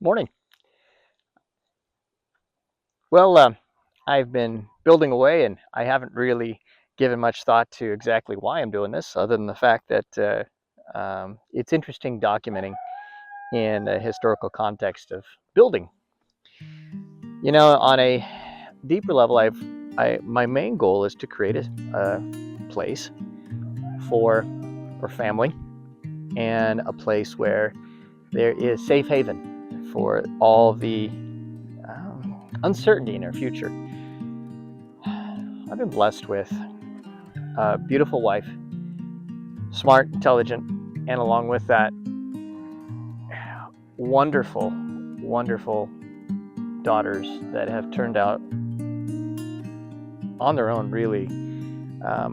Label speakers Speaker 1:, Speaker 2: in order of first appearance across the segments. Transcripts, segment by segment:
Speaker 1: Morning. Well, I've been building away and I haven't really given much thought to exactly why I'm doing this, other than the fact that it's interesting documenting in a historical context of building. On a deeper level, my main goal is to create a place for family and a place where there is safe haven for all the uncertainty in our future. I've been blessed with a beautiful wife, smart, intelligent, and along with that, wonderful, wonderful daughters that have turned out on their own, really, to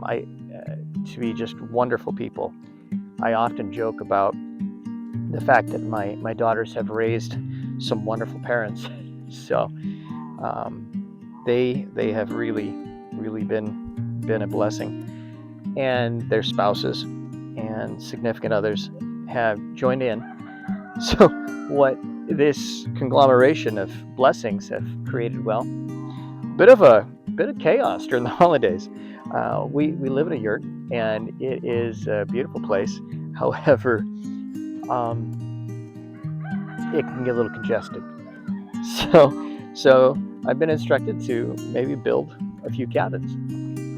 Speaker 1: be just wonderful people. I often joke about the fact that my daughters have raised some wonderful parents. So they have really been a blessing, and their spouses and significant others have joined in. So what this conglomeration of blessings have created, well, bit of chaos during the holidays. We live in a yurt, and it is a beautiful place. However, it can get a little congested. So I've been instructed to maybe build a few cabins.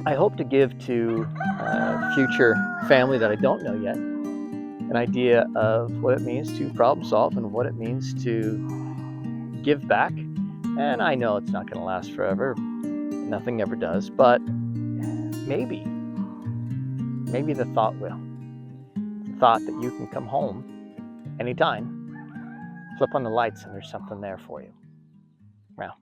Speaker 1: I hope to give to a future family that I don't know yet an idea of what it means to problem solve and what it means to give back. And I know it's not going to last forever. Nothing ever does, but maybe the thought will. The thought that you can come home anytime, flip on the lights, and there's something there for you. Well,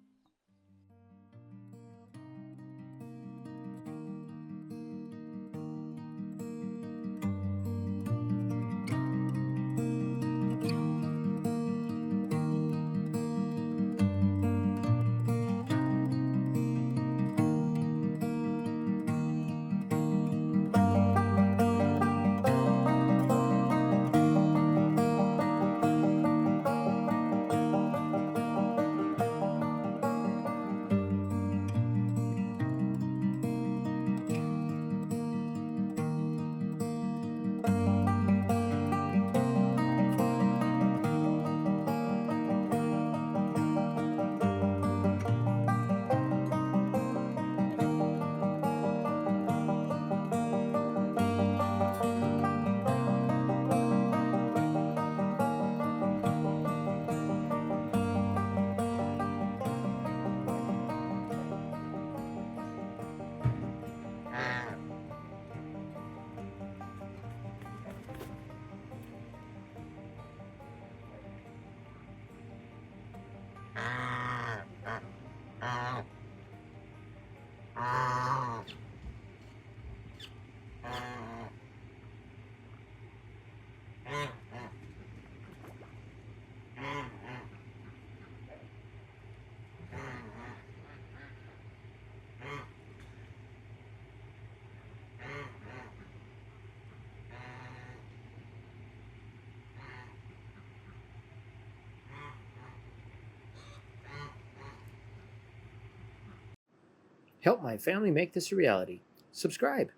Speaker 2: Help my family make this a reality. Subscribe.